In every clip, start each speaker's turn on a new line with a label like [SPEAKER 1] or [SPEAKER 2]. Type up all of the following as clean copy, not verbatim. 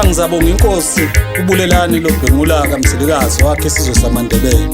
[SPEAKER 1] Ngizabonga inkosi ubulelani loBhengula kaMzilikazi wakhe isizwe samaNdebele.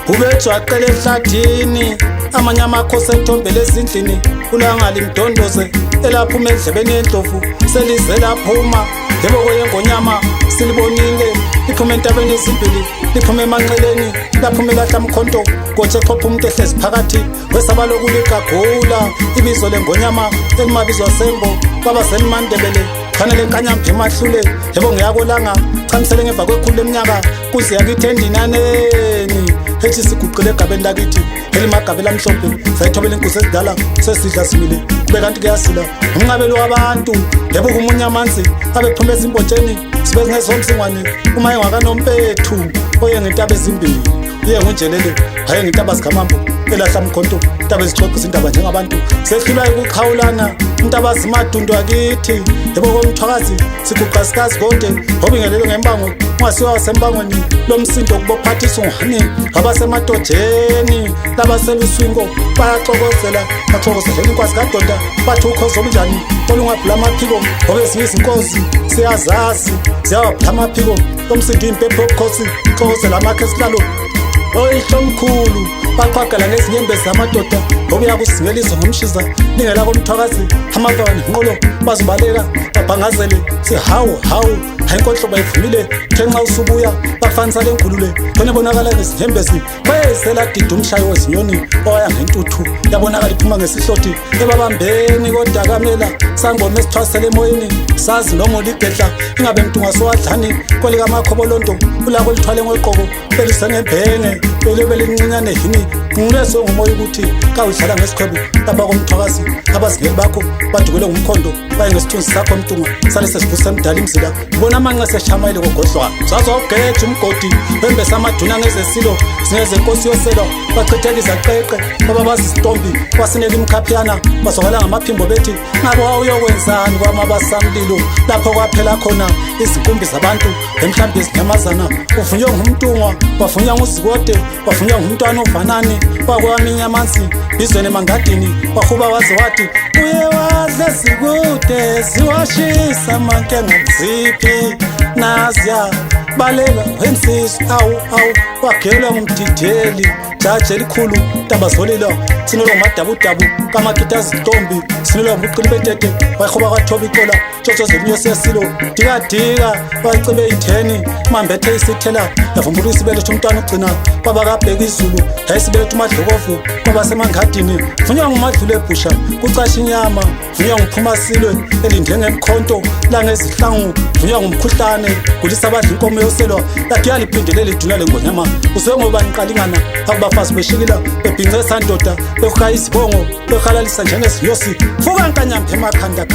[SPEAKER 1] Ubethwa aqele ehlathini amanye amakhosi ethombele ezindlini ulangali mdondoze elaphuma endlebeni yendlovu selize laphuma yebo kweyengonyama silibonile liphuma entabeni ezimbili liphuma emanxeleni laphuma elahla mkhonto kotshe xhopha umuntu ehlezi phakathi wesabalokuligagula ibizo lengonyama elimabizwa sembo baba seliMandebele fanele nkanyambe emahlule yebo ngiyakolanga chamisele ngemva kwekhulu leminyaka kuze yakithi endinaneni ethi siguqile egabeni lakithi elimagabela mhlophe sayithobela inkuzi ezidala sesidla simile kube kanti kuyasila umnqabelo wabantu yebo kumunya amanzi abephuma ezimbotsheni sibe ngezomsingwane uma engakanompethu oye ngentaba ezimbili uye ngunjelele haye ngentaba zikamambo elahla mkhonto intaba ezixoxisa indaba njengabantu sehlulwa ukuqhawulana intaba zimadundo akithi yebo komthwakazi siguqa sikazi konke obingelelo ngembango ungasiwa wasembangweni lomsindo kubophathisa ungani abasemadojeni labaseluswingo bayaxokozela baxokozela inkwasi kadonda bathi ukhozi obunjani olungabhula amaphiko obezinye izinkosi siyazazi ziyawabhula amaphiko lomsindo impepho yobukhosi xokozela amakhesihlalo oyihlo baqhagala ngezinyembezi zamadoda obuya kusingelizwa ngomshiza lingela komthwakazi amavani nqolo bazibalela babhangazele sihawu hayi inkonhlo bayivumile ngenxa usubuya bafanisa lenkhulule khona bonakala ngezinyembezi bayezela dida umshayo wezinyoni oya ngentuthu yabonakala iphuma ngesihloti ebabambeni kodwa kamela sangoma esithwasele emoyeni sazi noma uligedla ingabe mntu ngasowadlani kolika makhobolonto ulako lithwale ngweqoko belisengembhenge belibelincinyane yini ngineso ngumoya ukuthi ka udlala ngesikhwebu lapha komthwakazi abazingeli bakho badukele ngumkhondo baye ngesithunzi sakho mtunga sale sesivuse emdala imzila ubona amanqa seshamayele kogodlwa zazogetsha umgodi bembesa amaduna ngezesilo zingeze inkosi yoselwa bachithela izaqeqe baba bazisitombi basinela imkhaphiyana bazokala ngamaphimbo bethi ngabe wawuyokwenzani kwamabasamlilo lapho kwaphela khona izinkumbi zabantu emhlawumbe izinyamazana uvunywe ngumntungwa wavunywa nguzikode wavunywa ngumntwana uvanani wakwaminya amanzi izweni emangadini wahuba waze wathi uye wadle zikude ziwashisa amanke ngaziphi nazya balela wensizwe awu wagelwa ngumdideli jaji elikhulu tabazolilo sinelo madabudabu kamakitazi ntombi sinelo buqilibetete wayihoba kwathoba ikola tshotshozela inyosi yesilo dikadika wacibe itheni mambethe isithela yavumbula isibeletho umntwana ugcina kwabakabheka izulu yayisibeletho umadlokovu kwabasemangadini vunywa ngumadlula ebhusha kucasha inyama vunywa nguphuma silwe elinde ngemkhonto langezihlangu vunywa ngumkhuhlane gulisa abadla inkomo yoselwa lathi yaliphindele liduna lengonyama usuke ngoba niqalingana akubafazi beshikila bebhince esandoda behuka izibongo behalalisa njengezinyosi vuka nkanyambe emakhanda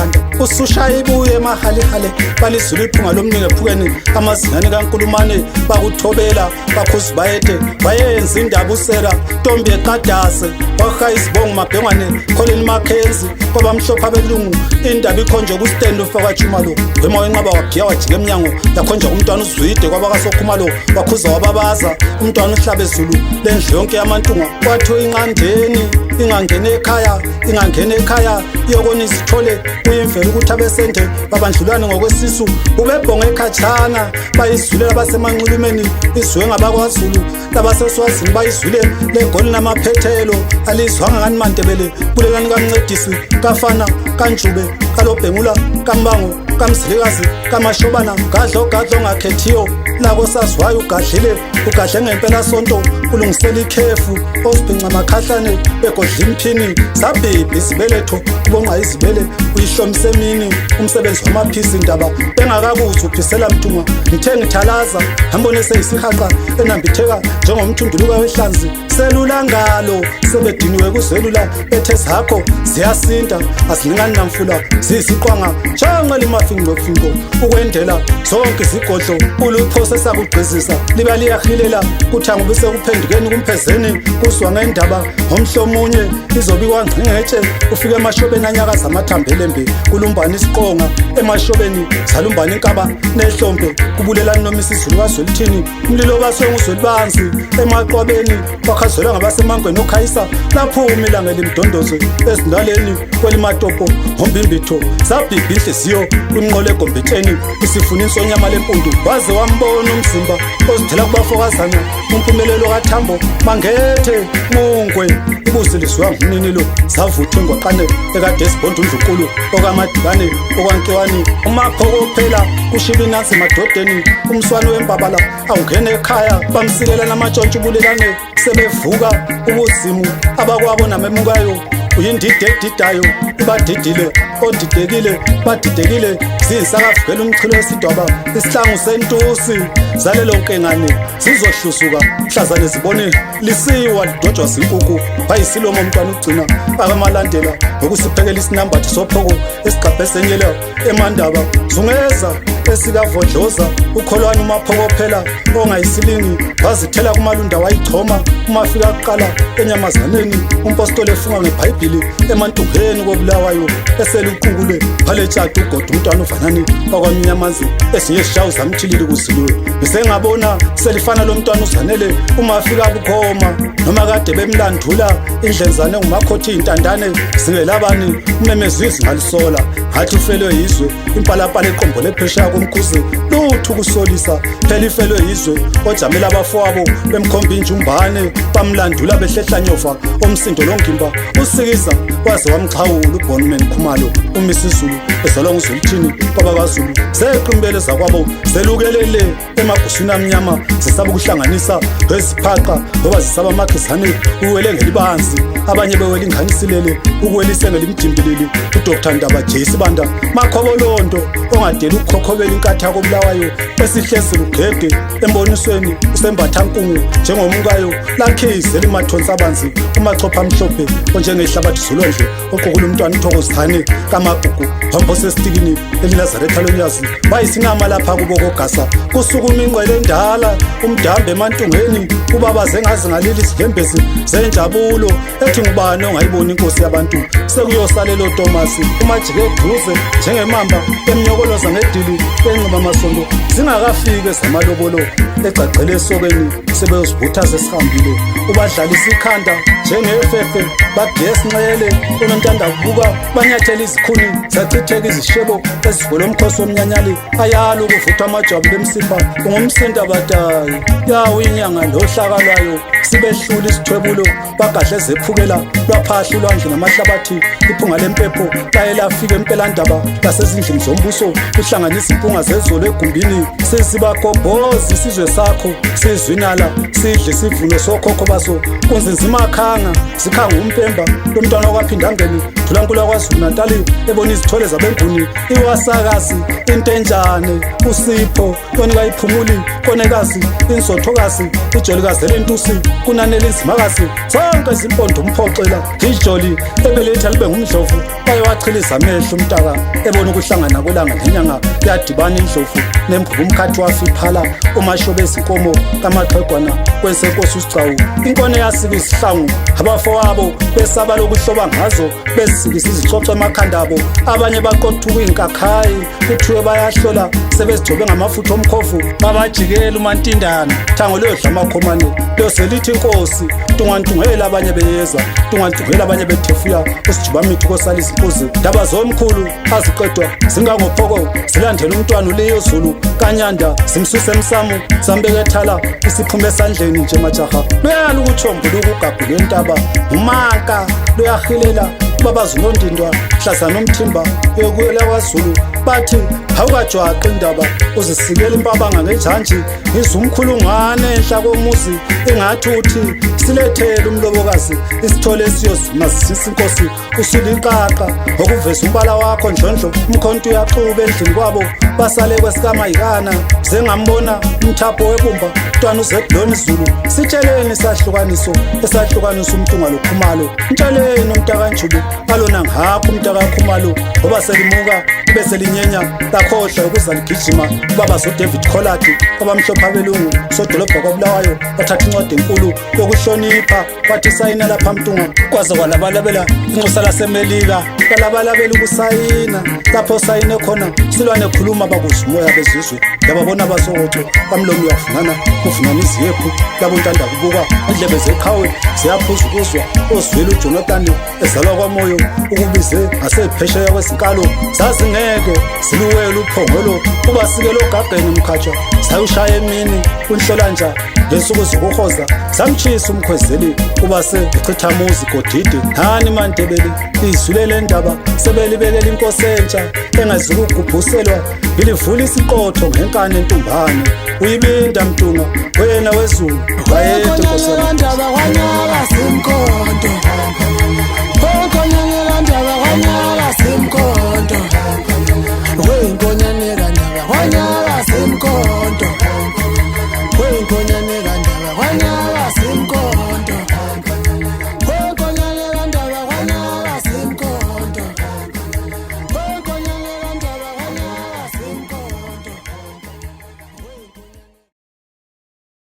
[SPEAKER 1] usushaya ibuye emahalehale balizulu iphunga lomningi ephukeni amazingane kaNkulumane bakuthobela bakhuzi bayethe bayenza indaba usera ntombi eqadase wahuka izibongo mabhengwane kholeni makhenzi kwaba mhlophe abelungu indaba ikhonje kusitende ufakatshumalo wema wenqaba wabhiya wajika emnyango yakhonja umntwana uzwide kwabakasokhumalo wakhuza wababaza umntwana uhlabe ezulu lendlu yonke yamantunga kwathi inqandeni ingangena ekhaya iyokona izithole kuyimvelo ukuthi abesende babandlulwane ngokwesisu ubebhonge ekhatshana bayizwile abasemanxulumeni izwe ngabakwazulu labaseswazini bayizwile legoli namaphethelo alizwanga ngani Mandebele bulelani kaMncedisi kafana kanjube kaloBhengula kambango kaMzilikazi kamashobana gadlo ngakhethiyo lako sazwayo ugadle ngempela sonto ulungisela ikhefu osibhinca amakhahlane begodla imphini zabhibhi izibeletho kubonqa izibele uyihlomise emini umsebenzi wamaphisi indaba bengakakuzi uphisela mthunga ngithe ngithalaza ngambone seyisihaqa enambitheka njengomthunduluka wehlanzi selula ngalo sebediniwe kuzelula bethe zakho ziyasinda azilingani namfula zisiqwanga njenqela imafinqofinqo ukwendela zonke izigodlo uluphosesa kugqizisa liba liyahilela kuthanga bese kuphendukeni kumphezeni kuswa ngendaba ngomhlomunye izobikwa ngcengetshe ufike emashobeni anyakaza amathambele embi kulumbana isiqonga emashobeni zalumbana inkaba nehlombe kubulelani noma isizulu kaZwelithini umlilo basenguzwelibanzi emaqwabeni wakhazelwa ngabasemangweni okhayisa lapho umilanga limdondozo ezindaleni kwelimatopo ngombimbitho zabhibha inhliziyo kwinqola egombetheni isifunini sonyama lempundu waze wambona umzimba ozithela kubafokazana umphumelelo kaThambo Mangethe Mungwe ibuzi liswa ngumninilo savuthwe ngoqane ekade esibonda uNdlunkulu okaMadibane okwaNkiwani uMaphokophela kushibinansi madodeni umswane wembabala awungene ekhaya bamsilela namatshontsho ubulelane sebevuka ubuzimu abakwabo namemukayo uyindide edidayo ibadidile odidekile badidekile ziyisakavukela umchilo wesidwaba isihlangu sentusi zalelo nkengane zizohlusuka mhlazane zibone lisiwa lidojwa zinkukhu bayisilomo umntwana ugcina akamalandela ngokusiphekela isinambathi sophoko esigabhesenyela emandaba zungeza esikavodloza ukholwane uMaphokophela ongayisilingi wazithela kumalunda wayichoma umafika kuqala enyamazaneni umpostoli efunga ngeBhayibhili emantumbeni kobulawayo eseluqukule phale tshatu ugoda umntwana uvanani okwamnyamanzi esinye isishawu zamthilile kuziluwe bisengabona selifana lo mntwana uzanele umafika bukhoma noma kade bemlandula indlenzane ngumakhothi intandane singelabani umemezwizi ngalisola ngathi ufelwe yizwe impalapala eqombole phesha komkhuzi lutho kusolisa phela ifelwe yizwe ojamela abafowabo bemkhomba injumbane bamlandula behlehla nyofa omsindo longimba usikiza waze wamxhawula uBonman Khumalo uMisizulu ezalwa nguZuluthini kwabakwaZulu zeqimbele zakwabo zelukelele emaguswini amnyama zisaba ukuhlanganisa ngeziphaqa ngoba zisaba amakhizane uwele ngelibanzi abanye bewela inganisilele ukuwelise ngelimjimbilili uDr Ndaba Jesi Banda Makhobolondo ongadela ukukhokhobela inkatha yakobulawayo esihlezi lugege embonisweni usembatha nkungu njengomukayo lakhize limathonsa abanzi umachopha amhlophe onjengehlabathi zulondle oqukula umntwana uThokozane kaMagugu phambo sesitikini eliNazaretha lonyazi bayisinqama lapha kubokogasa kusukuma ingqele endala umdambe emantungeni ubaba zengazi ngaleli sihembezi zenjabulo ethi ngubani ongayibona inkosi yabantu sekuyosalela Thomas umajike eduze njengemamba emnyokoloza ngedili enqaba amasondo zingakafike zamalobolo egcagcele esokeni sebeyosibutha sesihambile ubadlalisa ikhanda njengefefe bagesi nxele unontanda kubuka banyathela izikhuni zachitheka izishebo ezivela umkhosi womnyanyali ayala ukuvuthwa amajwabu lemsipha ungumsinda batayi yawo inyanga lohlakalwayo sibehlula isithwebulo bagadleze ephukela lwaphahla ulwandle namahlabathi iphunga lempepho laye lafika empelandaba lasezindlini zombuso uhlanganisa impunga zezolo egumbini sizibagobhoza isizwe sakho sizwinala sidle sivuno sokhokho baso kunzinzima khanga zikhanga umpemba lomntwana okwaphindangeni thulankulu kwaZulu Natal ebona izithole zabenguni iwasakazi intenjane usipho yonika iphumuli konekazi insothokazi ijolikazi lentusi kunanele izimakazi zonke izimpondo umphoxela ijoli ebeletha libe ngumdlovu bayewachiliza amehlo umntaka ebona ukuhlangana kolanga nenyanga yadibana indlovu nembubu umkhathi wafiphala umashobe ezinkomo kamaxhegwana kwensenkosi uSigcawu inkone yasika isihlangu abafowabo besaba lokuhloba ngazo besikisa izicoco emakhanda abo abanye baqothuka inkakhayi kuthiwe bayahlola sebezigcobe ngamafutha omkhovu babajikela uMantindana thango lodla amakhomane loselithi inkosi tungantungela abanye beyeza tungantungela abanye bethefuya usijubamithi kosalisa impuzi daba zomkhulu aziqedwa zingangophoko zilandela umntwana uleyo Zulu kanyanda simsuse emsamu sambekethala isiphume esandleni nje majaha luyala ukuthombula ukugagula entaba umanka luyahilela babazi nondindwa hlazana nomthimba yokuela kwaZulu bathi awukajwaqi indaba uzisikela impabanga ngejanji izumkhulungane enhla komuzi engathi uthi silethele umlobokazi isithole esiyozima sisisa inkosi usuliqaqa okuveza umbala wakho ndlondlo umkhonto uyaxuba endlini kwabo basale kwesikamayikana zengambona umthapho webumba mntwana uZebuloni Zulu sitsheleni sahlukaniso esahlukanisa umntunga loKhumalo mtsheleni umntakanjulu alona ngapha umntakaKhumalo ngoba selimuka bese linyenya lakhohlwa ukuza ligijima ubaba soDavid Kholati abamhlophe abelungu sodolobha kwaBulawayo wathatha incwadi enkulu yokuhlonipha wathi sayina lapha mntunga kwaze kwalabalabela inxusa laseMelika kwalabalabela ukusayina lapho sayine khona silwane khuluma abakuza umoya bezizwe yababona abasokoto bamlomo uyavunana kuvunana iziyephu labo ntanda kubuka indlebe zeqhawe ziyaphuza ukuzwa ozwela uJonathan ezalwa kwamoyo ukubize ngasephesheya kwezinkalo zazingeke ziluwele uphongolo kuba sikelo gageni mkhatsha sayushaya emini kunhlolanja ngesuku zokuhoza samtshisa umkhwezeli kuba sechitha muzi godide hani Mandebele lizwilele ndaba sebelibelela inkosi entsha engazukugubhuselwa ilivula isiqotho ngenkani entumbane uyibinda mtunga wena wezulu wayethe inkosi
[SPEAKER 2] ndaba kwanyaka simkhonto